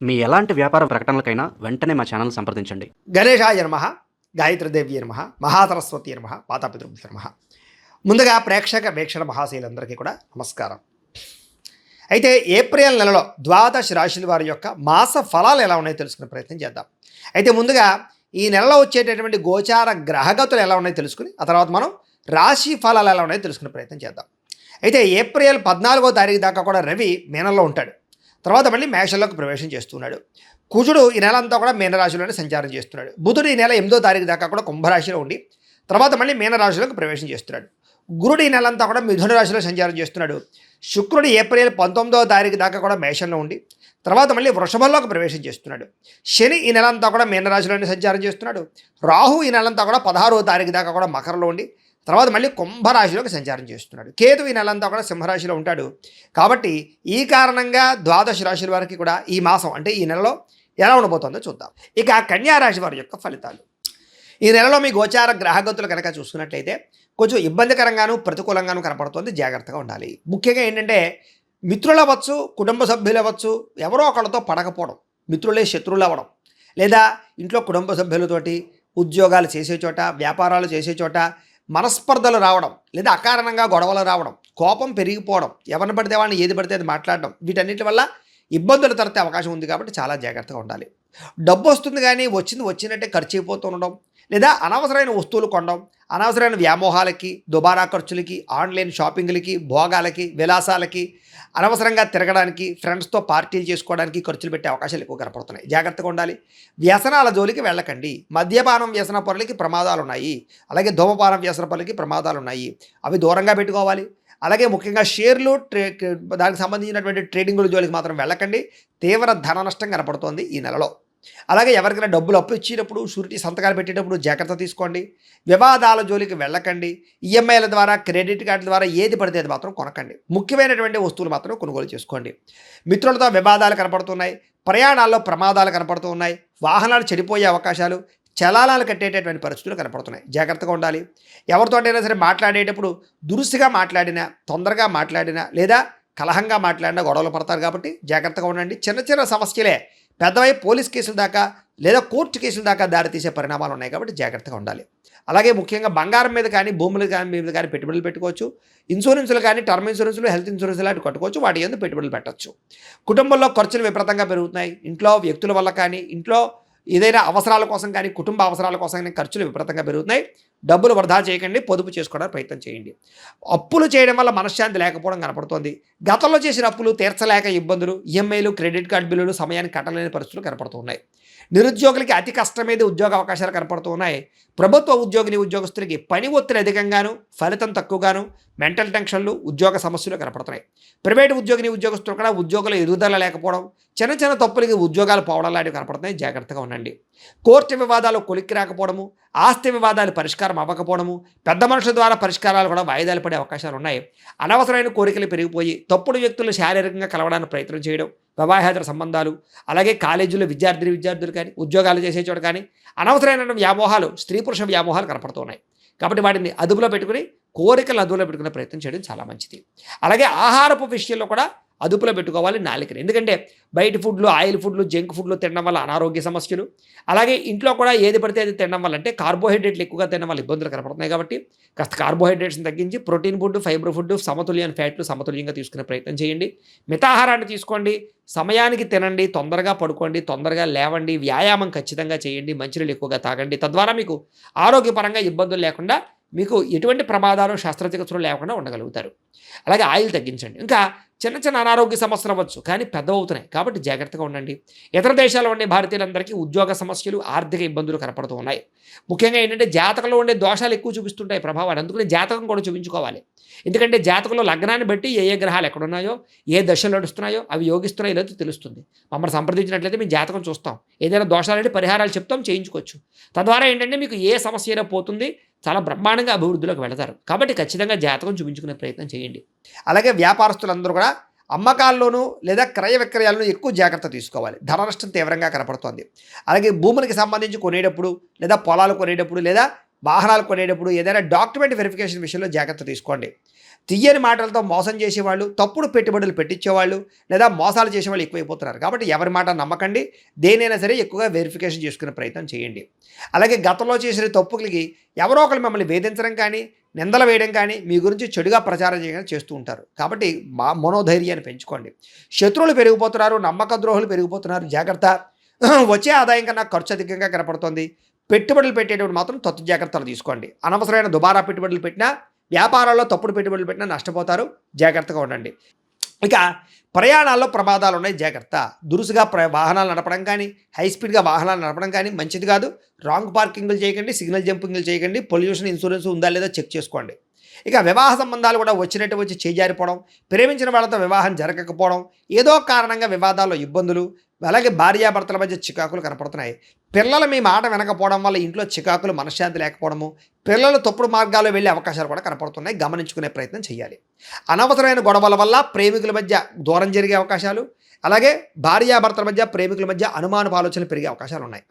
మీ ఎలాంటి వ్యాపార ప్రకటనలకైనా వెంటనే మా ఛానల్ సంప్రదించండి. గణేశాయ నమః, గాయత్రీదేవి నమః, మహాసరస్వతి నమః, మాతాపితృభ్యో నమః. ముందుగా ప్రేక్షక వీక్షణ మహాశీలందరికీ కూడా నమస్కారం. అయితే ఏప్రిల్ నెలలో ద్వాదశ రాశుల వారి యొక్క మాస ఫలాలు ఎలా ఉన్నాయో తెలుసుకునే ప్రయత్నం చేద్దాం. అయితే ముందుగా ఈ నెలలో వచ్చేటటువంటి గోచార గ్రహగతులు ఎలా ఉన్నాయో తెలుసుకుని ఆ తర్వాత మనం రాశి ఫలాలు ఎలా ఉన్నాయో తెలుసుకునే ప్రయత్నం చేద్దాం. అయితే ఏప్రిల్ 14వ తారీఖు దాకా కూడా రవి మీనంలో ఉంటాడు. తర్వాత మళ్ళీ మేషంలోకి ప్రవేశం చేస్తున్నాడు. కుజుడు ఈ నెల అంతా కూడా మీనరాశిలోనే సంచారం చేస్తున్నాడు. బుధుడు ఈ నెల 8వ తారీఖు దాకా కూడా కుంభరాశిలో ఉండి తర్వాత మళ్ళీ మీనరాశిలోకి ప్రవేశం చేస్తున్నాడు. గురుడు ఈ నెలంతా కూడా మిథున రాశిలో సంచారం చేస్తున్నాడు. శుక్రుడు ఏప్రిల్ 19వ తారీఖు దాకా కూడా మేషంలో ఉండి తర్వాత మళ్ళీ వృషభంలోకి ప్రవేశం చేస్తున్నాడు. శని ఈ నెలంతా కూడా మీనరాశిలోనే సంచారం చేస్తున్నాడు. రాహు ఈ నెలంతా కూడా 16వ తారీఖు దాకా కూడా మకరంలో ఉండి తర్వాత మళ్ళీ కుంభరాశిలోకి సంచారం చేస్తున్నాడు. కేతు ఈ నెలంతా కూడా సింహరాశిలో ఉంటాడు. కాబట్టి ఈ కారణంగా ద్వాదశ రాశుల వారికి కూడా ఈ మాసం అంటే ఈ నెలలో ఎలా ఉండబోతుందో చూద్దాం. ఇక కన్యా రాశి వారి యొక్క ఫలితాలు. ఈ నెలలో మీ గోచార గ్రహగతులు కనుక చూసుకున్నట్లయితే కొంచెం ఇబ్బందికరంగాను ప్రతికూలంగాను కనపడుతుంది. జాగ్రత్తగా ఉండాలి. ముఖ్యంగా ఏంటంటే మిత్రులు అవ్వచ్చు, కుటుంబ సభ్యులు అవ్వచ్చు, ఎవరో ఒకళ్ళతో పడకపోవడం, మిత్రులే శత్రువులు అవ్వడం, లేదా ఇంట్లో కుటుంబ సభ్యులతోటి ఉద్యోగాలు చేసే చోట, వ్యాపారాలు చేసే చోట మనస్పర్ధలు రావడం, లేదా అకారణంగా గొడవలు రావడం, కోపం పెరిగిపోవడం, ఎవరిని పడితే వాళ్ళని ఏది పడితే అది మాట్లాడడం, వీటన్నిటి వల్ల ఇబ్బందులు తరతే అవకాశం ఉంది. కాబట్టి చాలా జాగ్రత్తగా ఉండాలి. డబ్బు వస్తుంది కానీ వచ్చినట్టే ఖర్చు అయిపోతూ ఉండడం, లేదా అనవసరమైన వస్తువులు కొనడం, అనవసరమైన వ్యామోహాలకి, దుబారా ఖర్చులకి, ఆన్లైన్ షాపింగ్లకి, భోగాలకి, విలాసాలకి, అనవసరంగా తిరగడానికి, ఫ్రెండ్స్తో పార్టీలు చేసుకోవడానికి ఖర్చులు పెట్టే అవకాశాలు ఎక్కువ కనపడుతున్నాయి. జాగ్రత్తగా ఉండాలి. వ్యసనాల జోలికి వెళ్ళకండి. మద్యపానం వ్యసన పనులకి ప్రమాదాలు ఉన్నాయి. అలాగే ధూమపానం వ్యసన పనులకి ప్రమాదాలు ఉన్నాయి. అవి దూరంగా పెట్టుకోవాలి. అలాగే ముఖ్యంగా షేర్లు దానికి సంబంధించినటువంటి ట్రేడింగుల జోలికి మాత్రం వెళ్ళకండి. తీవ్ర ధన నష్టం కనపడుతోంది ఈ నెలలో. అలాగే ఎవరికైనా డబ్బులు అప్పు ఇచ్చేటప్పుడు, షూరిటీ సంతకాలు పెట్టేటప్పుడు జాగ్రత్త తీసుకోండి. వివాదాల జోలికి వెళ్ళకండి. ఈఎంఐల ద్వారా, క్రెడిట్ కార్డుల ద్వారా ఏది పడితే అది మాత్రం కొనకండి. ముఖ్యమైనటువంటి వస్తువులు మాత్రం కొనుగోలు చేసుకోండి. మిత్రులతో వివాదాలు కనపడుతున్నాయి. ప్రయాణాల్లో ప్రమాదాలు కనపడుతూ ఉన్నాయి. వాహనాలు చెడిపోయే అవకాశాలు, చలానాలు కట్టేటటువంటి పరిస్థితులు కనపడుతున్నాయి. జాగ్రత్తగా ఉండాలి. ఎవరితోటైనా సరే మాట్లాడేటప్పుడు దురుసుగా మాట్లాడినా, తొందరగా మాట్లాడినా, లేదా కలహంగా మాట్లాడినా గొడవలు పడతారు. కాబట్టి జాగ్రత్తగా ఉండండి. చిన్న చిన్న సమస్యలే పెద్దవై పోలీస్ కేసుల దాకా లేదా కోర్టు కేసుల దాకా దారితీసే పరిణామాలు ఉన్నాయి. కాబట్టి జాగ్రత్తగా ఉండాలి. అలాగే ముఖ్యంగా బంగారం మీద కానీ, భూముల మీద కానీ పెట్టుబడులు పెట్టుకోవచ్చు. ఇన్సూరెన్సులు కానీ, టర్మ్ ఇన్సూరెన్సులు, హెల్త్ ఇన్సూరెన్స్ లాంటి కట్టుకోవచ్చు. వాటి యందు పెట్టుబడులు పెట్టచ్చు. కుటుంబంలో ఖర్చులు విపరీతంగా పెరుగుతున్నాయి. ఇంట్లో వ్యక్తుల వల్ల కానీ, ఇంట్లో ఏదైనా అవసరాల కోసం కానీ, కుటుంబ అవసరాల కోసం కానీ ఖర్చులు విపరీతంగా పెరుగుతున్నాయి. డబ్బులు వృధా చేయకండి. పొదుపు చేసుకోవడానికి ప్రయత్నం చేయండి. అప్పులు చేయడం వల్ల మనశ్శాంతి లేకపోవడం కనపడుతోంది. గతంలో చేసిన అప్పులు తీర్చలేక ఇబ్బందులు, ఈఎంఐలు, క్రెడిట్ కార్డు బిల్లులు సమయానికి కట్టలేని పరిస్థితులు కనపడుతున్నాయి. నిరుద్యోగులకి అతి కష్టమేది ఉద్యోగ అవకాశాలు కనపడుతూ ఉన్నాయి. ప్రభుత్వ ఉద్యోగస్తులకి పని ఒత్తిడి అధికంగాను, ఫలితం తక్కువగాను, మెంటల్ టెన్షన్లు, ఉద్యోగ సమస్యలు కనపడుతున్నాయి. ప్రైవేటు ఉద్యోగస్తులు కూడా ఉద్యోగుల ఎదుగుదల లేకపోవడం, చిన్న చిన్న తప్పులకి ఉద్యోగాలు పోవడం లాంటివి కనపడుతున్నాయి. జాగ్రత్తగా ఉండండి. కోర్టు వివాదాలు కొలిక్కి రాకపోవడము, ఆస్తి వివాదాలు పరిష్కారం అవ్వకపోవడము, పెద్ద మనుషుల ద్వారా పరిష్కారాలు కూడా వాయిదాలు పడే అవకాశాలు ఉన్నాయి. అనవసరమైన కోరికలు పెరిగిపోయి తప్పుడు వ్యక్తులు శారీరకంగా కలవడానికి ప్రయత్నం చేయడం, వివాహేతర సంబంధాలు, అలాగే కాలేజీలో విద్యార్థులు కానీ, ఉద్యోగాలు చేసే చోట కానీ అనవసరమైన వ్యామోహాలు, స్త్రీ పురుష వ్యామోహాలు కనపడుతున్నాయి. కాబట్టి వాటిని అదుపులో పెట్టుకుని, కోరికలను అదుపులో పెట్టుకునే ప్రయత్నం చేయడం చాలా మంచిది. అలాగే ఆహారపు విషయంలో కూడా అదుపులో పెట్టుకోవాలి నాలుకని. ఎందుకంటే బయట ఫుడ్లు, ఆయిల్ ఫుడ్లు, జంక్ ఫుడ్లు తినడం వల్ల అనారోగ్య సమస్యలు, అలాగే ఇంట్లో కూడా ఏది పడితే అది తినడం వల్ల, అంటే కార్బోహైడ్రేట్లు ఎక్కువగా తినడం వల్ల ఇబ్బందులు కనపడుతున్నాయి. కాబట్టి కాస్త కార్బోహైడ్రేట్స్ని తగ్గించి ప్రోటీన్ ఫుడ్, ఫైబర్ ఫుడ్, సమతుల్యమైన ఫ్యాట్లు సమతుల్యంగా తీసుకునే ప్రయత్నం చేయండి. మితాహారాన్ని తీసుకోండి. సమయానికి తినండి. తొందరగా పడుకోండి. తొందరగా లేవండి. వ్యాయామం ఖచ్చితంగా చేయండి. మంచినీళ్ళు ఎక్కువగా తాగండి. తద్వారా మీకు ఆరోగ్యపరంగా ఇబ్బందులు లేకుండా, మీకు ఎటువంటి ప్రమాదాలు, శస్త్రచికిత్సలు లేకుండా ఉండగలుగుతారు. అలాగే ఆయిల్ తగ్గించండి. ఇంకా చిన్న చిన్న అనారోగ్య సమస్యలు అవ్వచ్చు, కానీ పెద్దవవుతున్నాయి. కాబట్టి జాగ్రత్తగా ఉండండి. ఇతర దేశాల్లో ఉండే భారతీయులందరికీ ఉద్యోగ సమస్యలు, ఆర్థిక ఇబ్బందులు కనపడుతూ ఉన్నాయి. ముఖ్యంగా ఏంటంటే జాతకంలో ఉండే దోషాలు ఎక్కువ చూపిస్తుంటాయి ప్రభావాన్ని. అందుకని జాతకం కూడా చూపించుకోవాలి. ఎందుకంటే జాతకంలో లగ్నాన్ని బట్టి ఏ గ్రహాలు ఎక్కడున్నాయో, ఏ దశలు నడుస్తున్నాయో, అవి యోగిస్తున్నాయో లేదో తెలుస్తుంది. మమ్మల్ని సంప్రదించినట్లయితే మేము జాతకం చూస్తాం. ఏదైనా దోషాలంటే పరిహారాలు చెప్తాం, చేయించుకోవచ్చు. తద్వారా ఏంటంటే మీకు ఏ సమస్య అయినా పోతుంది. చాలా బ్రహ్మాండంగా అభివృద్ధిలోకి వెళతారు. కాబట్టి ఖచ్చితంగా జాతకం చూపించుకునే ప్రయత్నం చేయండి. అలాగే వ్యాపారస్తులందరూ కూడా అమ్మకాల్లోనూ లేదా క్రయ విక్రయాలను ఎక్కువ జాగ్రత్త తీసుకోవాలి. ధన నష్టం తీవ్రంగా కనపడుతోంది. అలాగే భూములకి సంబంధించి కొనేటప్పుడు, లేదా పొలాలు కొనేటప్పుడు, లేదా వాహనాలు కొనేటప్పుడు ఏదైనా డాక్యుమెంట్ వెరిఫికేషన్ విషయంలో జాగ్రత్త తీసుకోండి. తియ్యని మాటలతో మోసం చేసేవాళ్ళు, తప్పుడు పెట్టుబడులు పెట్టించేవాళ్ళు లేదా మోసాలు చేసేవాళ్ళు ఎక్కువైపోతున్నారు. కాబట్టి ఎవరి మాట నమ్మకండి. దేనైనా సరే ఎక్కువగా వెరిఫికేషన్ చేసుకునే ప్రయత్నం చేయండి. అలాగే గతంలో చేసిన తప్పులకి ఎవరో ఒకరు మిమ్మల్ని వేధించడం కానీ, నిందలు వేయడం కానీ, మీ గురించి చెడుగా ప్రచారం చేయడం చేస్తూ ఉంటారు. కాబట్టి మనోధైర్యాన్ని పెంచుకోండి. శత్రువులు పెరిగిపోతున్నారు, నమ్మక ద్రోహులు పెరిగిపోతున్నారు, జాగ్రత్త. వచ్చే ఆదాయం కన్నా ఖర్చు అధికంగా కనపడుతుంది. పెట్టుబడులు పెట్టేటప్పుడు మాత్రం తత్తు జాగ్రత్తలు తీసుకోండి. అనవసరమైన దుబారా పెట్టుబడులు పెట్టినా, వ్యాపారాల్లో తప్పుడు పెట్టుబడులు పెట్టినా నష్టపోతారు. జాగ్రత్తగా ఉండండి. ఇక ప్రయాణాల్లో ప్రమాదాలు ఉన్నాయి, జాగ్రత్త. దురుసుగా వాహనాలు నడపడం కానీ, హై స్పీడ్గా వాహనాలు నడపడం కానీ మంచిది కాదు. రాంగ్ పార్కింగ్లు చేయకండి, సిగ్నల్ జంపింగ్లు చేయకండి. పొల్యూషన్ ఇన్సూరెన్స్ ఉందా లేదా చెక్ చేసుకోండి. ఇక వివాహ సంబంధాలు కూడా వచ్చినట్టు వచ్చి చేజారిపోవడం, ప్రేమించిన వాళ్ళతో వివాహం జరగకపోవడం, ఏదో కారణంగా వివాదాల్లో ఇబ్బందులు, అలాగే భార్యాభర్తల మధ్య చికాకులు కనపడుతున్నాయి. పిల్లలు మీ మాట వినకపోవడం వల్ల ఇంట్లో చికాకులు, మనశ్శాంతి లేకపోవడము, పిల్లలు తప్పుడు మార్గాల్లో వెళ్ళే అవకాశాలు కూడా కనపడుతున్నాయి. గమనించుకునే ప్రయత్నం చేయాలి. అనవసరమైన గొడవల వల్ల ప్రేమికుల మధ్య దూరం జరిగే అవకాశాలు, అలాగే భార్యాభర్తల మధ్య, ప్రేమికుల మధ్య అనుమానపు ఆలోచనలు పెరిగే అవకాశాలు ఉన్నాయి.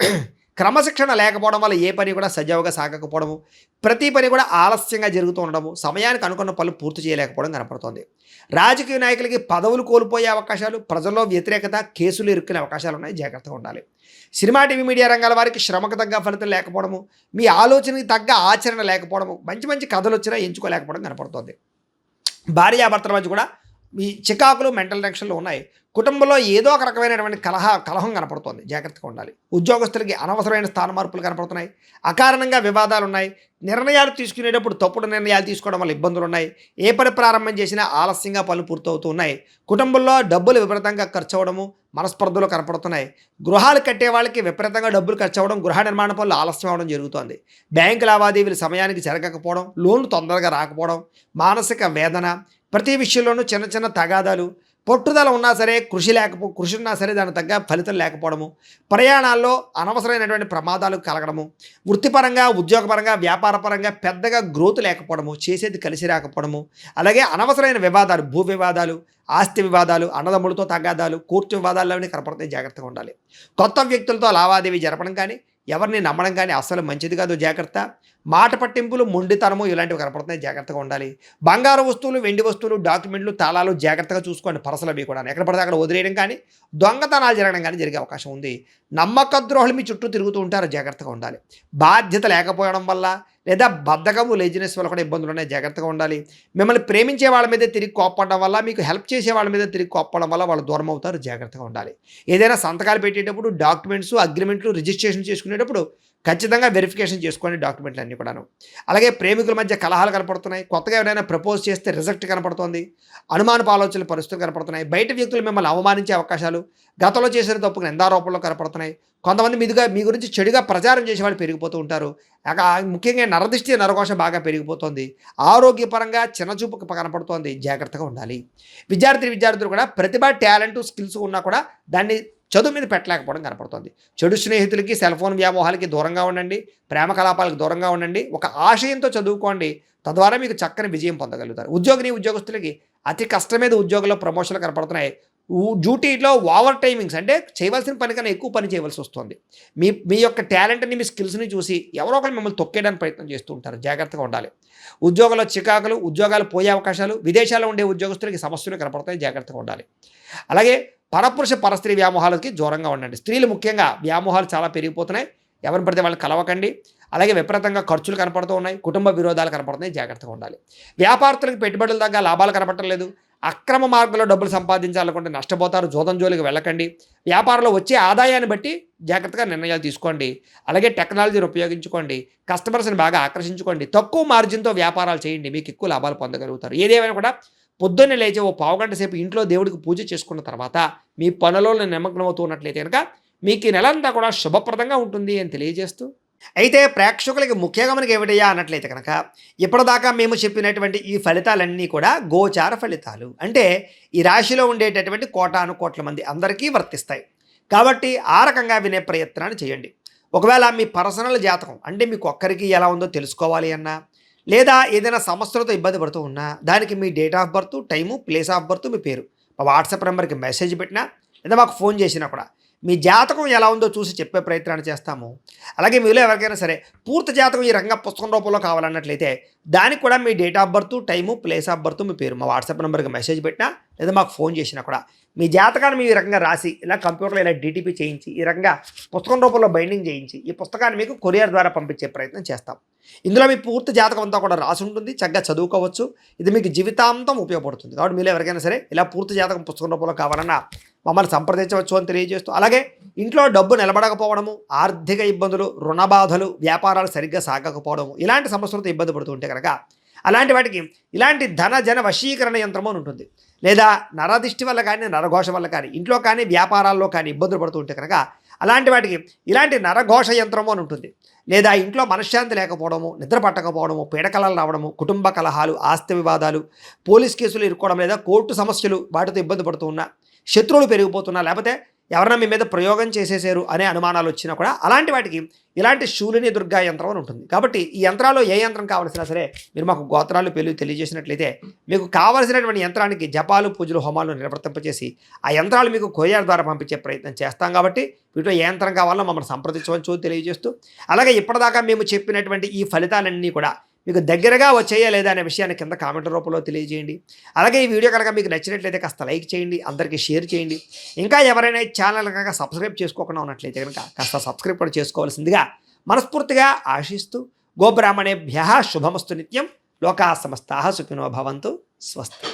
క్రమశిక్షణ లేకపోవడం వల్ల ఏ పని కూడా సజావుగా సాగకపోవడము, ప్రతి పని కూడా ఆలస్యంగా జరుగుతూ ఉండడము, సమయానికి అనుకున్న పనులు పూర్తి చేయలేకపోవడం కనపడుతోంది. రాజకీయ నాయకులకి పదవులు కోల్పోయే అవకాశాలు, ప్రజల్లో వ్యతిరేకత, కేసులు ఇరుక్కునే అవకాశాలు ఉన్నాయి. జాగ్రత్తగా ఉండాలి. సినిమా, టీవీ, మీడియా రంగాల వారికి శ్రమకు తగ్గ ఫలితం లేకపోవడము, మీ ఆలోచనకి తగ్గ ఆచరణ లేకపోవడము, మంచి మంచి కథలు వచ్చినా ఎంచుకోలేకపోవడం కనపడుతోంది. భార్యాభర్తల మధ్య కూడా మీ చికాకులు, మెంటల్ టెన్షన్లు ఉన్నాయి. కుటుంబంలో ఏదో ఒక రకమైనటువంటి కలహం కనపడుతోంది. జాగ్రత్తగా ఉండాలి. ఉద్యోగస్తులకి అనవసరమైన స్థాన మార్పులు కనపడుతున్నాయి. అకారణంగా వివాదాలు ఉన్నాయి. నిర్ణయాలు తీసుకునేటప్పుడు తప్పుడు నిర్ణయాలు తీసుకోవడం వల్ల ఇబ్బందులు ఉన్నాయి. ఏ పని ప్రారంభం చేసినా ఆలస్యంగా పనులు పూర్తవుతూ ఉన్నాయి. కుటుంబంలో డబ్బులు విపరీతంగా ఖర్చు అవ్వడము, మనస్పర్ధలు కనపడుతున్నాయి. గృహాలు కట్టే వాళ్ళకి విపరీతంగా డబ్బులు ఖర్చు అవ్వడం, గృహ నిర్మాణ పనులు ఆలస్యం అవ్వడం జరుగుతోంది. బ్యాంకు లావాదేవీలు సమయానికి జరగకపోవడం, లోన్లు తొందరగా రాకపోవడం, మానసిక వేదన, ప్రతి విషయంలోనూ చిన్న చిన్న తగాదాలు, పట్టుదల ఉన్నా సరే కృషి ఉన్నా సరే దాని తగ్గ ఫలితం లేకపోవడము, ప్రయాణాల్లో అనవసరమైనటువంటి ప్రమాదాలు కలగడము, వృత్తిపరంగా, ఉద్యోగపరంగా, వ్యాపారపరంగా పెద్దగా గ్రోత్ లేకపోవడము, చేసేది కలిసి రాకపోవడము, అలాగే అనవసరమైన వివాదాలు, భూ వివాదాలు, ఆస్తి వివాదాలు, అన్నదమ్ములతో తగాదాలు, కోర్టు వివాదాలు అవన్నీ కనపడతాయి. జాగ్రత్తగా ఉండాలి. కొత్త వ్యక్తులతో లావాదేవీ జరపడం కానీ, ఎవరిని నమ్మడం కానీ అస్సలు మంచిది కాదు. జాగ్రత్త. మాట పట్టింపులు, మొండితనము ఇలాంటివి కనపడుతున్నాయి. జాగ్రత్తగా ఉండాలి. బంగారు వస్తువులు, వెండి వస్తువులు, డాక్యుమెంట్లు, తాళాలు జాగ్రత్తగా చూసుకోండి. పరసలు అవి కూడా ఎక్కడ పడితే అక్కడ వదిలేయడం కానీ, దొంగతనాలు జరగడం కానీ జరిగే అవకాశం ఉంది. నమ్మక ద్రోహులు మీ చుట్టూ తిరుగుతూ ఉంటారు. జాగ్రత్తగా ఉండాలి. బాధ్యత లేకపోవడం వల్ల లేదా బద్ధకము, లేజినెస్ వల్ల కూడా ఇబ్బందులు ఉన్నాయి. జాగ్రత్తగా ఉండాలి. మిమ్మల్ని ప్రేమించే వాళ్ళ మీద తిరిగి కోప్పడడం వల్ల, మీకు హెల్ప్ చేసే వాళ్ళ మీద తిరిగి కోప్పడం వల్ల వాళ్ళు దూరం అవుతారు. జాగ్రత్తగా ఉండాలి. ఏదైనా సంతకాలు పెట్టేటప్పుడు, డాక్యుమెంట్స్, అగ్రిమెంట్లు, రిజిస్ట్రేషన్ చేసుకునేటప్పుడు ఖచ్చితంగా వెరిఫికేషన్ చేసుకోండి డాక్యుమెంట్లు అన్నీ కూడాను. అలాగే ప్రేమికుల మధ్య కలహాలు కనపడుతున్నాయి. కొత్తగా ఎవరైనా ప్రపోజ్ చేస్తే రిజెక్ట్ కనపడుతోంది. అనుమానపు ఆలోచనల పరిస్థితులు కనపడుతున్నాయి. బయట వ్యక్తులు మిమ్మల్ని అవమానించే అవకాశాలు, గతంలో చేసిన తప్పుకు నిందారోపణలు కనపడుతున్నాయి. కొంతమంది మీ గురించి చెడుగా ప్రచారం చేసేవాళ్ళు పెరిగిపోతూ ఉంటారు. ముఖ్యంగా నరదిష్టి, నరకోశ బాగా పెరిగిపోతుంది. ఆరోగ్యపరంగా చిన్నచూపు కనపడుతోంది. జాగ్రత్తగా ఉండాలి. విద్యార్థులు కూడా ప్రతిభ, టాలెంట్, స్కిల్స్ ఉన్నా కూడా దాన్ని చదువు మీద పెట్టలేకపోవడం కనపడుతుంది. చెడు స్నేహితులకి, సెల్ ఫోన్ వ్యామోహాలకి దూరంగా ఉండండి. ప్రేమ కలాపాలకు దూరంగా ఉండండి. ఒక ఆశయంతో చదువుకోండి. తద్వారా మీకు చక్కని విజయం పొందగలుగుతారు. ఉద్యోగస్తులకి అతి కష్టమైన ఉద్యోగంలో ప్రమోషన్లు కనపడుతున్నాయి. డ్యూటీలో ఓవర్ టైమింగ్స్, అంటే చేయవలసిన పని కన్నా ఎక్కువ పని చేయవలసి వస్తుంది. మీ యొక్క టాలెంట్ని, మీ స్కిల్స్ని చూసి ఎవరో ఒకరు మిమ్మల్ని తొక్కేయడానికి ప్రయత్నం చేస్తూ ఉంటారు. జాగ్రత్తగా ఉండాలి. ఉద్యోగంలో చికాకులు, ఉద్యోగాలు పోయే అవకాశాలు, విదేశాల్లో ఉండే ఉద్యోగస్తులకి సమస్యలు కనపడతాయి. జాగ్రత్తగా ఉండాలి. అలాగే పరపురుష, పరస్త్రీ వ్యామోహాలకి దూరంగా ఉండండి. స్త్రీలు ముఖ్యంగా వ్యామోహాలు చాలా పెరిగిపోతున్నాయి. ఎవరిని పడితే వాళ్ళని కలవకండి. అలాగే విపరీతంగా ఖర్చులు కనపడుతూ ఉన్నాయి. కుటుంబ విరోధాలు కనపడుతున్నాయి. జాగ్రత్తగా ఉండాలి. వ్యాపారస్తులకు పెట్టుబడుల దగ్గర లాభాలు కనపడటం లేదు. అక్రమ మార్గంలో డబ్బులు సంపాదించాలనుకుంటే నష్టపోతారు. జోదం జోలికి వెళ్ళకండి. వ్యాపారంలో వచ్చే ఆదాయాన్ని బట్టి జాగ్రత్తగా నిర్ణయాలు తీసుకోండి. అలాగే టెక్నాలజీని ఉపయోగించుకోండి. కస్టమర్స్ని బాగా ఆకర్షించుకోండి. తక్కువ మార్జిన్తో వ్యాపారాలు చేయండి. మీకు ఎక్కువ లాభాలు పొందగలుగుతారు. ఏదేమైనా కూడా పొద్దున్నే లేచి ఓ పావుగంట సేపు ఇంట్లో దేవుడికి పూజ చేసుకున్న తర్వాత మీ పనులలో నిమగ్నమవుతూ ఉన్నట్లయితే కనుక మీకు ఈ నెలంతా కూడా శుభప్రదంగా ఉంటుంది అని తెలియజేస్తూ, అయితే ప్రేక్షకులకి ముఖ్యంగా మనకి ఏమిటయ్యా అన్నట్లయితే కనుక ఇప్పటిదాకా మేము చెప్పినటువంటి ఈ ఫలితాలన్నీ కూడా గోచార ఫలితాలు. అంటే ఈ రాశిలో ఉండేటటువంటి కోటాను కోట్ల మంది అందరికీ వర్తిస్తాయి. కాబట్టి ఆ రకంగా వినే ప్రయత్నాన్ని చేయండి. ఒకవేళ మీ పర్సనల్ జాతకం, అంటే మీకు ఒక్కరికి ఎలా ఉందో తెలుసుకోవాలి అన్నా, లేదా ఏదైనా సమస్యలతో ఇబ్బంది పడుతూ ఉన్నా, దానికి మీ date of birth, time, place of birth, మీ పేరు, మా వాట్సాప్ నెంబర్కి మెసేజ్ పెట్టినా లేదా మాకు ఫోన్ చేసినా కూడా మీ జాతకం ఎలా ఉందో చూసి చెప్పే ప్రయత్నాన్ని చేస్తాము. అలాగే మీలో ఎవరికైనా సరే పూర్తి జాతకం ఈ రకంగా పుస్తకం రూపంలో కావాలన్నట్లయితే దానికి కూడా మీ date of birth, time, place of birth, మీ పేరు మా వాట్సాప్ నెంబర్కి మెసేజ్ పెట్టినా లేదా మాకు ఫోన్ చేసినా కూడా మీ జాతకాన్ని మేము ఈ రకంగా రాసి ఇలా కంప్యూటర్లో ఇలా డీటీపీ చేయించి ఈ రకంగా పుస్తకం రూపంలో బైండింగ్ చేయించి ఈ పుస్తకాన్ని మీకు కొరియర్ ద్వారా పంపించే ప్రయత్నం చేస్తాం. ఇందులో మీ పూర్తి జాతకం అంతా కూడా రాసి ఉంటుంది, చక్కగా చదువుకోవచ్చు. ఇది మీకు జీవితాంతం ఉపయోగపడుతుంది. కాబట్టి మీరు ఎవరికైనా సరే ఇలా పూర్తి జాతకం పుస్తకం రూపంలో కావాలన్నా మమ్మల్ని సంప్రదించవచ్చు అని తెలియజేస్తూ, అలాగే ఇంట్లో డబ్బు నిలబడకపోవడము, ఆర్థిక ఇబ్బందులు, రుణ బాధలు, వ్యాపారాలు సరిగ్గా సాగకపోవడము ఇలాంటి సమస్యలతో ఇబ్బంది పడుతూ ఉంటే కనుక అలాంటి వాటికి ఇలాంటి ధన జన వశీకరణ యంత్రము అని ఉంటుంది. లేదా నరదిష్టి వల్ల కానీ, నరఘోష వల్ల కానీ, ఇంట్లో కానీ వ్యాపారాల్లో కానీ ఇబ్బందులు పడుతూ ఉంటే కనుక అలాంటి వాటికి ఇలాంటి నరఘోష యంత్రము అని ఉంటుంది. లేదా ఇంట్లో మనశ్శాంతి లేకపోవడము, నిద్ర పట్టకపోవడము, పీడకలలు రావడము, కుటుంబ కలహాలు, ఆస్తి వివాదాలు, పోలీస్ కేసులు ఇరుక్కోవడం, లేదా కోర్టు సమస్యలు వాటితో ఇబ్బంది పడుతూ ఉన్నా, శత్రువులు పెరిగిపోతున్నా, లేకపోతే ఎవరన్నా మీ మీద ప్రయోగం చేసేసారు అనే అనుమానాలు వచ్చినా కూడా అలాంటి వాటికి ఇలాంటి శూలిని దుర్గా యంత్రం అని ఉంటుంది. కాబట్టి ఈ యంత్రాలు ఏ యంత్రం కావాల్సినా సరే మీరు మాకు గోత్రాలు పేర్లు తెలియజేసినట్లయితే మీకు కావలసినటువంటి యంత్రానికి జపాలు, పూజలు, హోమాలు నిర్వర్తింపచేసి ఆ యంత్రాలు మీకు కొరియర్ ద్వారా పంపించే ప్రయత్నం చేస్తాం. కాబట్టి వీటిలో ఏ యంత్రం కావాలో మమ్మల్ని సంప్రదించవచ్చు తెలియజేస్తూ, అలాగే ఇప్పటిదాకా మేము చెప్పినటువంటి ఈ ఫలితాలన్నీ కూడా మీకు దగ్గరగా వచ్చేయా లేదా అనే విషయాన్ని కింద కామెంట్ రూపంలో తెలియజేయండి. అలాగే ఈ వీడియో కనుక మీకు నచ్చినట్లయితే కాస్త లైక్ చేయండి, అందరికీ షేర్ చేయండి. ఇంకా ఎవరైనా ఈ ఛానల్ కనుక సబ్స్క్రైబ్ చేసుకోకుండా ఉన్నట్లయితే కనుక కాస్త సబ్స్క్రైబ్ కూడా చేసుకోవాల్సిందిగా మనస్ఫూర్తిగా ఆశిస్తూ, గోబ్రాహ్మణేభ్యః శుభమస్తు నిత్యం, లోకా సమస్తాః సుఖినో భవంతు, స్వస్తి.